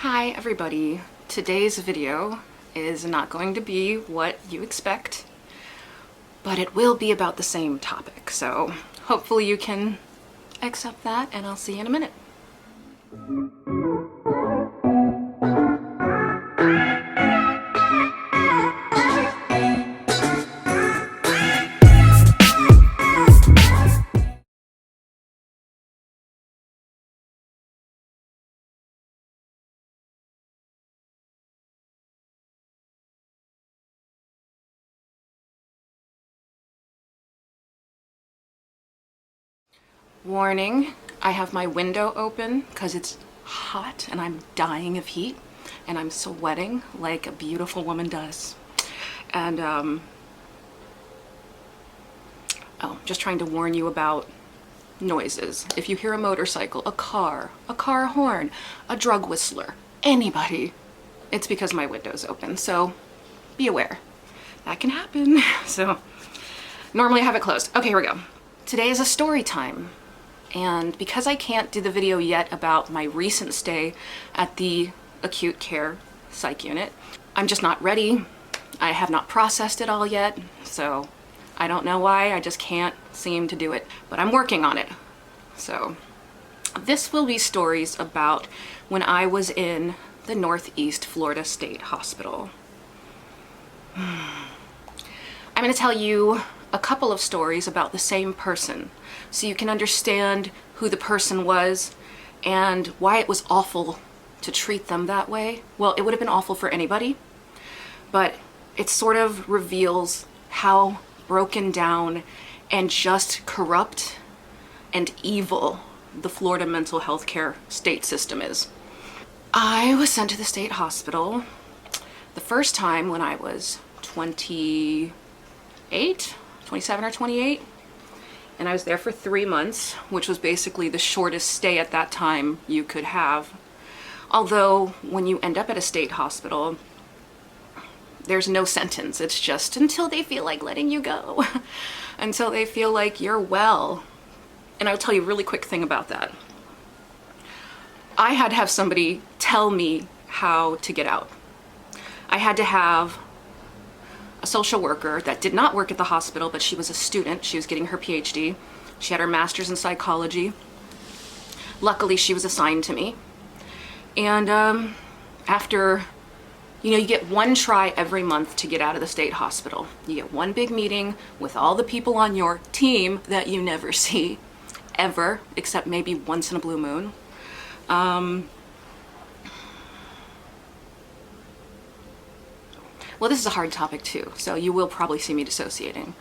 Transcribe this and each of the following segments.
Hi everybody. Today's video is not going to be what you expect, but it will be about the same topic. So hopefully you can accept that, and I'll see you in a minute. Warning, I have my window open because it's hot and I'm dying of heat and I'm sweating like a beautiful woman does. And just trying to warn you about noises. If you hear a motorcycle, a car horn, a drug whistler, anybody, it's because my window's open. So be aware. That can happen. So normally I have it closed. Okay, here we go. Today is a story time. And because I can't do the video yet about my recent stay at the acute care psych unit, I'm just not ready. I have not processed it all yet, so I don't know why, I just can't seem to do it, but I'm working on it. So this will be stories about when I was in the Northeast Florida State Hospital. I'm going to tell you a couple of stories about the same person so you can understand who the person was and why it was awful to treat them that way. Well, it would have been awful for anybody, but it sort of reveals how broken down and just corrupt and evil the Florida mental health care state system is. I was sent to the state hospital the first time when I was 27 or 28, and I was there for 3 months, which was basically the shortest stay at that time you could have. Although when you end up at a state hospital, there's no sentence. It's just until they feel like letting you go, until they feel like you're well. And I'll tell you a really quick thing about that. I had to have somebody tell me how to get out. I had to have a social worker that did not work at the hospital, but she was a student. She was getting her PhD. She had her master's in psychology. Luckily, she was assigned to me. And after, you get one try every month to get out of the state hospital. You get one big meeting with all the people on your team that you never see, ever, except maybe once in a blue moon. Well, this is a hard topic too, so you will probably see me dissociating.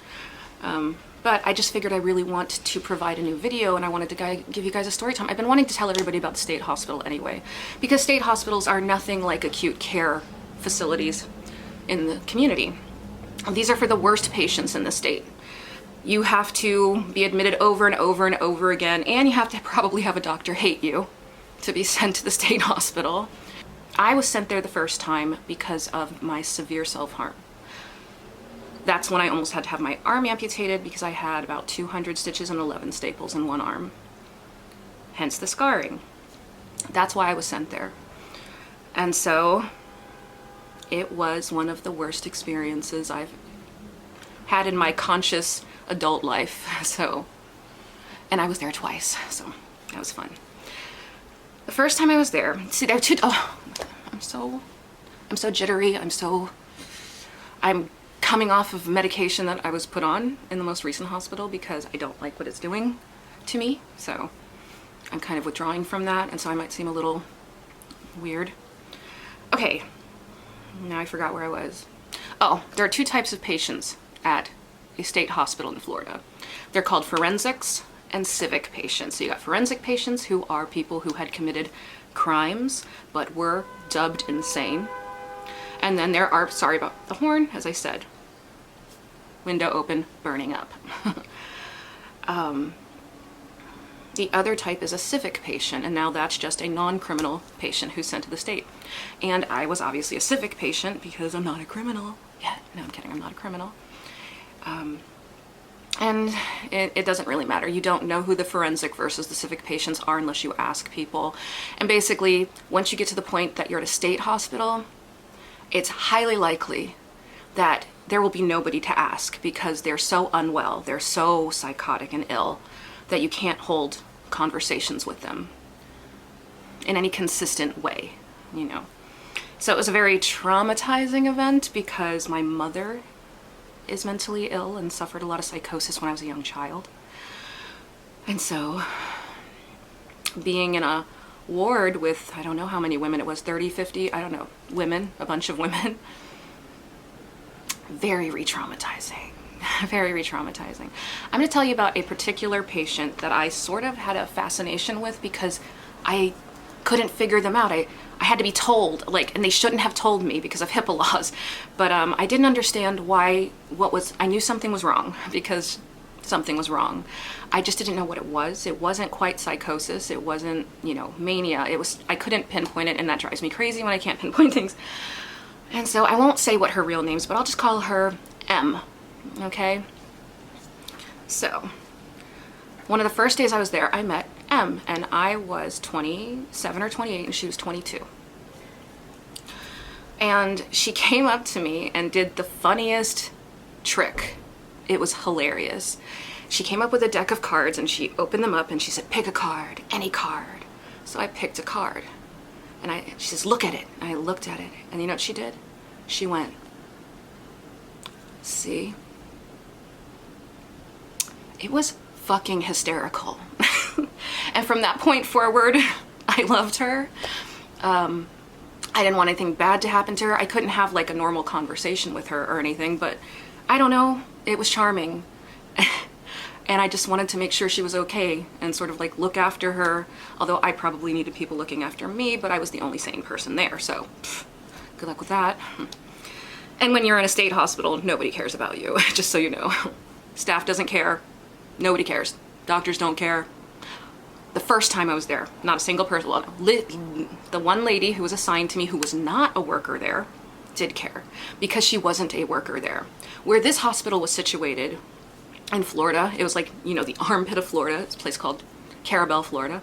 But I just figured I really want to provide a new video, and I wanted to give you guys a story time. I've been wanting to tell everybody about the state hospital anyway, because state hospitals are nothing like acute care facilities in the community. These are for the worst patients in the state. You have to be admitted over and over and over again, and you have to probably have a doctor hate you to be sent to the state hospital. I was sent there the first time because of my severe self-harm. That's when I almost had to have my arm amputated because I had about 200 stitches and 11 staples in one arm. Hence the scarring. That's why I was sent there. And so it was one of the worst experiences I've had in my conscious adult life. And I was there twice, so that was fun. The first time I was there, see, there were two, I'm so jittery. I'm coming off of medication that I was put on in the most recent hospital because I don't like what it's doing to me. So I'm kind of withdrawing from that, and so I might seem a little weird. Okay, now I forgot where I was. Oh, there are two types of patients at a state hospital in Florida. They're called forensics and civic patients. So you got forensic patients, who are people who had committed crimes but were dubbed insane. And then there are, sorry about the horn, as I said, window open, burning up. The other type is a civic patient, and now that's just a non-criminal patient who's sent to the state. And I was obviously a civic patient because I'm not a criminal yet. No, I'm kidding, I'm not a criminal. And it doesn't really matter. You don't know who the forensic versus the civic patients are unless you ask people. And basically, once you get to the point that you're at a state hospital, it's highly likely that there will be nobody to ask because they're so unwell, they're so psychotic and ill that you can't hold conversations with them in any consistent way, you know. So it was a very traumatizing event because my mother is mentally ill and suffered a lot of psychosis when I was a young child. And so being in a ward with, I don't know how many women it was, 30, 50, I don't know, women, a bunch of women, very re-traumatizing, very re-traumatizing. I'm gonna tell you about a particular patient that I sort of had a fascination with because I couldn't figure them out. I had to be told, like, and they shouldn't have told me because of HIPAA laws, but I didn't understand why, I knew something was wrong because something was wrong. I just didn't know what it was. It wasn't quite psychosis. It wasn't, you know, mania. I couldn't pinpoint it, and that drives me crazy when I can't pinpoint things. And so I won't say what her real name is, but I'll just call her M, okay? So, one of the first days I was there, I met M, and I was 27 or 28, and she was 22. And she came up to me and did the funniest trick. It was hilarious. She came up with a deck of cards, and she opened them up, and she said, pick a card, any card. So I picked a card, and she says, look at it. And I looked at it, and you know what she did? She went, see? It was fucking hysterical. And from that point forward, I loved her. I didn't want anything bad to happen to her. I couldn't have like a normal conversation with her or anything, but I don't know, it was charming. And I just wanted to make sure she was okay and sort of like look after her, although I probably needed people looking after me, but I was the only sane person there, so good luck with that. And when you're in a state hospital, nobody cares about you, just so you know. Staff doesn't care. Nobody cares. Doctors don't care. The first time I was there, not a single person, well, the one lady who was assigned to me who was not a worker there did care because she wasn't a worker there. Where this hospital was situated in Florida, it was like, you know, the armpit of Florida. It's a place called Carabel, Florida.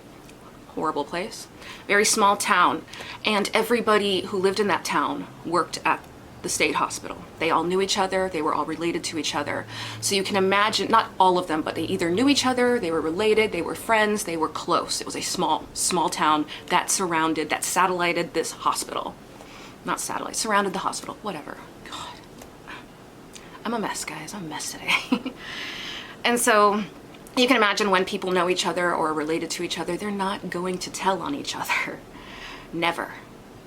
Horrible place. Very small town. And everybody who lived in that town worked at the state hospital. They all knew each other. They were all related to each other. So you can imagine, not all of them, but they either knew each other, they were related, they were friends, they were close. It was a small town that satellited this hospital. Not satellite, surrounded the hospital, whatever. God. I'm a mess, guys. I'm a mess today. And so you can imagine when people know each other or are related to each other, they're not going to tell on each other. Never.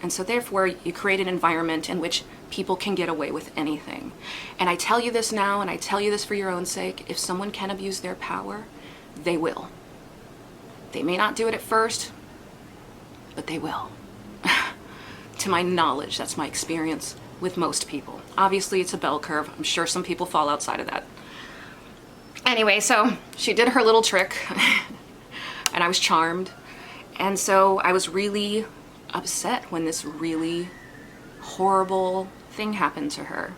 And so therefore you create an environment in which people can get away with anything. And I tell you this now, and I tell you this for your own sake, if someone can abuse their power, they will. They may not do it at first, but they will. To my knowledge, that's my experience with most people. Obviously it's a bell curve. I'm sure some people fall outside of that. Anyway, so she did her little trick and I was charmed. And so I was really upset when this really horrible thing happened to her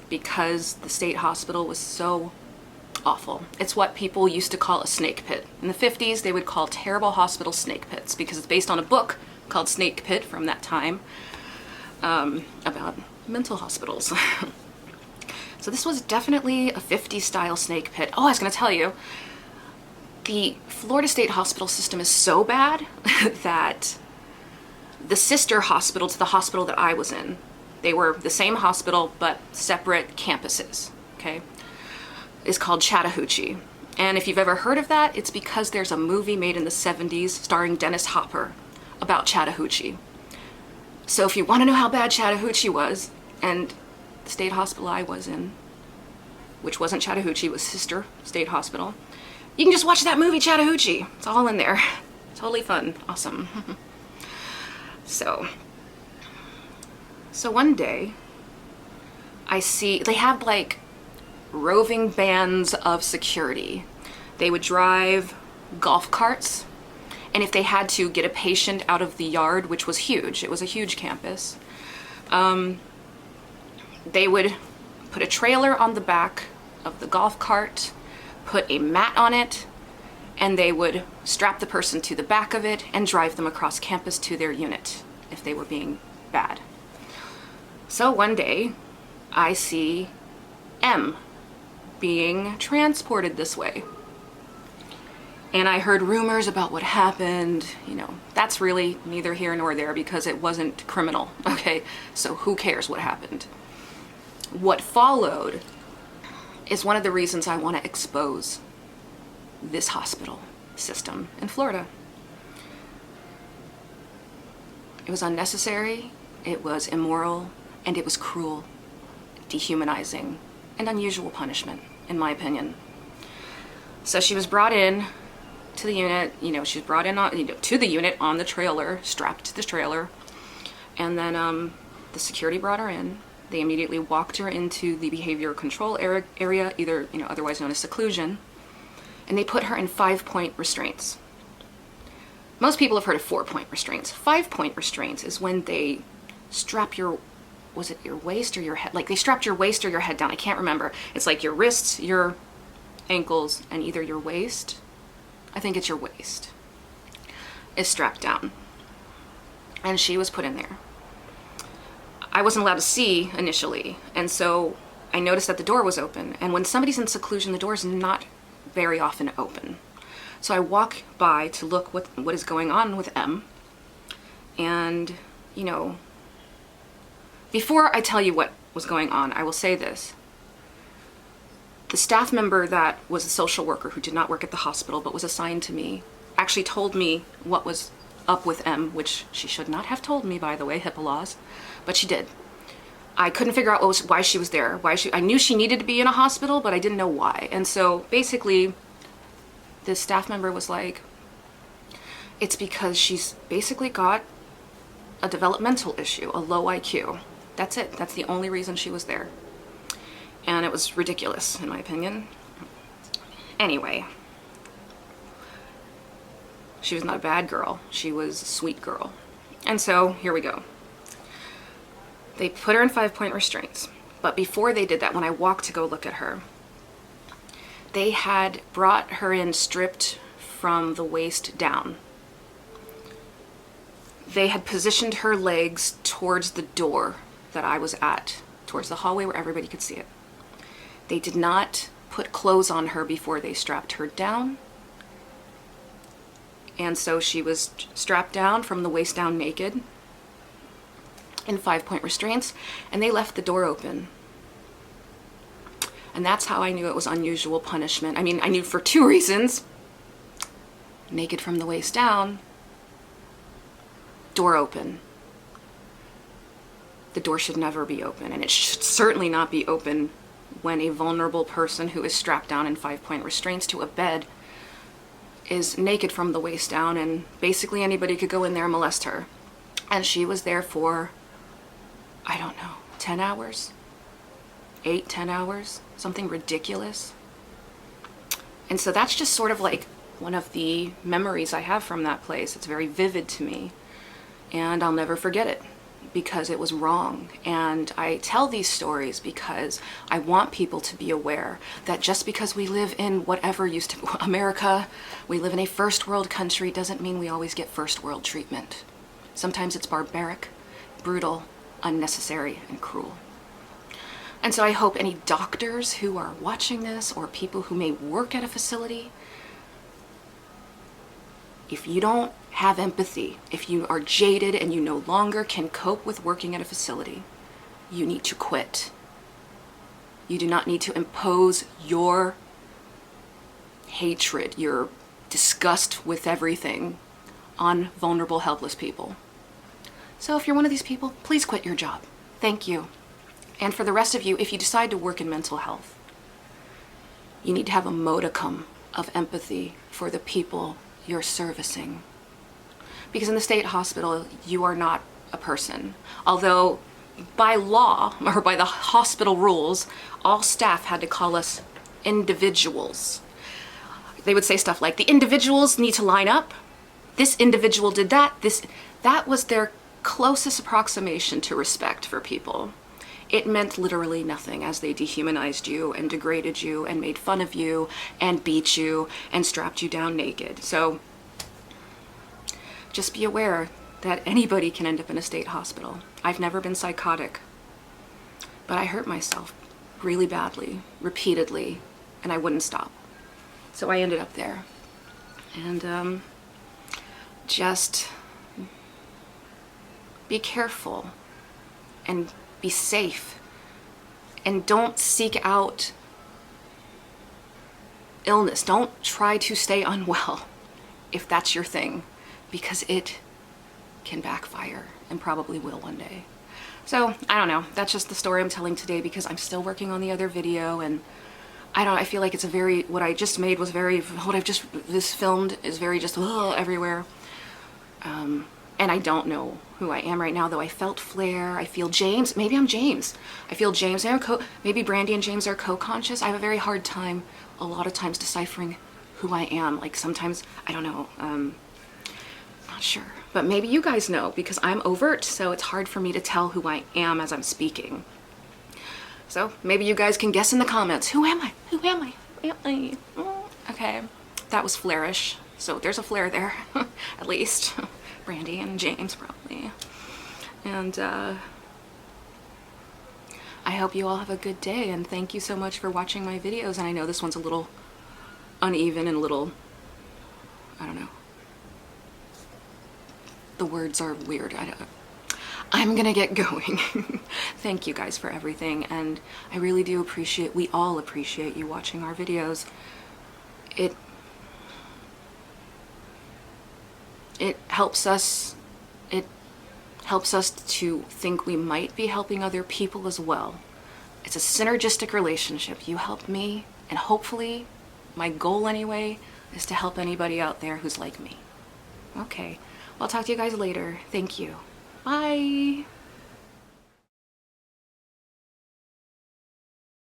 because the state hospital was so awful. It's what people used to call a snake pit. In the 50s, they would call terrible hospitals snake pits because it's based on a book called Snake Pit from that time about mental hospitals. So this was definitely a 50s style snake pit. Oh, I was going to tell you, the Florida State Hospital system is so bad that the sister hospital to the hospital that I was in, they were the same hospital but separate campuses, okay, is called Chattahoochee. And if you've ever heard of that, it's because there's a movie made in the 70s starring Dennis Hopper about Chattahoochee. So if you want to know how bad Chattahoochee was, and the state hospital I was in, which wasn't Chattahoochee, it was Sister State Hospital, you can just watch that movie Chattahoochee. It's all in there. Totally fun. Awesome. So one day I see they have like roving bands of security. They would drive golf carts, and if they had to get a patient out of the yard, which was huge, it was a huge campus, they would put a trailer on the back of the golf cart put a mat on it, and they would strap the person to the back of it and drive them across campus to their unit if they were being bad. So one day, I see M being transported this way. And I heard rumors about what happened. You know, that's really neither here nor there because it wasn't criminal, okay? So who cares what happened? What followed is one of the reasons I want to expose this hospital system in Florida. It was unnecessary, it was immoral, and it was cruel, dehumanizing, and unusual punishment, in my opinion. So she was brought in to the unit, you know, she was brought in to the unit on the trailer, strapped to the trailer, and then the security brought her in. They immediately walked her into the behavior control area, either, you know, otherwise known as seclusion, and they put her in 5-point restraints. Most people have heard of 4-point restraints. 5-point restraints is when they strap your, was it your waist or your head? Like they strapped your waist or your head down. I can't remember. It's like your wrists, your ankles, and either your waist, I think it's your waist, is strapped down. And she was put in there. I wasn't allowed to see initially, and so I noticed that the door was open. And when somebody's in seclusion, the door is not very often open. So I walk by to look what is going on with M. And, you know, before I tell you what was going on, I will say this. The staff member that was a social worker who did not work at the hospital but was assigned to me actually told me what was up with M, which she should not have told me, by the way, HIPAA laws, but she did. I couldn't figure out why she was there. I knew she needed to be in a hospital, but I didn't know why. And so basically, this staff member was like, it's because she's basically got a developmental issue, a low IQ. That's it. That's the only reason she was there. And it was ridiculous, in my opinion. Anyway, she was not a bad girl. She was a sweet girl. And so here we go. They put her in 5-point restraints. But before they did that, when I walked to go look at her, they had brought her in stripped from the waist down. They had positioned her legs towards the door that I was at, towards the hallway where everybody could see it. They did not put clothes on her before they strapped her down. And so she was strapped down from the waist down naked in 5-point restraints, and they left the door open. And that's how I knew it was unusual punishment. I mean, I knew for 2 reasons. Naked from the waist down, door open. The door should never be open, and it should certainly not be open when a vulnerable person who is strapped down in 5-point restraints to a bed is naked from the waist down, and basically anybody could go in there and molest her. And she was there for, I don't know, 10 hours? 8, 10 hours? Something ridiculous. And so that's just sort of like one of the memories I have from that place. It's very vivid to me, and I'll never forget it because it was wrong. And I tell these stories because I want people to be aware that just because we live in whatever used to America, we live in a first world country, doesn't mean we always get first world treatment. Sometimes it's barbaric, brutal, unnecessary, and cruel. And so I hope any doctors who are watching this or people who may work at a facility, if you don't have empathy, if you are jaded and you no longer can cope with working at a facility, you need to quit. You do not need to impose your hatred, your disgust with everything on vulnerable, helpless people. So if you're one of these people, please quit your job. Thank you. And for the rest of you, if you decide to work in mental health, you need to have a modicum of empathy for the people you're servicing. Because in the state hospital, you are not a person. Although by law, or by the hospital rules, all staff had to call us individuals. They would say stuff like, the individuals need to line up, this individual did that, that was their closest approximation to respect for people. it meant literally nothing as they dehumanized you and degraded you and made fun of you and beat you and strapped you down naked. So just be aware that anybody can end up in a state hospital. I've never been psychotic, but I hurt myself really badly, repeatedly, and I wouldn't stop. So I ended up there. And just be careful and be safe, and don't seek out illness. Don't try to stay unwell if that's your thing, because it can backfire and probably will one day. So I don't know, that's just the story I'm telling today, because I'm still working on the other video, and I feel like it's a very, what I just made was very, this filmed is very just everywhere. And I don't know who I am right now, though I felt Flair, I feel James, maybe I'm James. I feel James, maybe Brandy and James are co-conscious. I have a very hard time, a lot of times, deciphering who I am. Like sometimes, I don't know, not sure. But maybe you guys know, because I'm overt, so it's hard for me to tell who I am as I'm speaking. So maybe you guys can guess in the comments, who am I? Who am I? Who am I? Okay, that was Flairish, so there's a Flair there, at least. Brandy and James, probably. And I hope you all have a good day, and thank you so much for watching my videos. And I know this one's a little uneven and a little, I don't know. The words are weird. I'm gonna get going. Thank you guys for everything, and I really do appreciate, we all appreciate you watching our videos. It helps us, to think we might be helping other people as well. It's a synergistic relationship. You help me, and hopefully, my goal anyway, is to help anybody out there who's like me. Okay, well, I'll talk to you guys later. Thank you. Bye.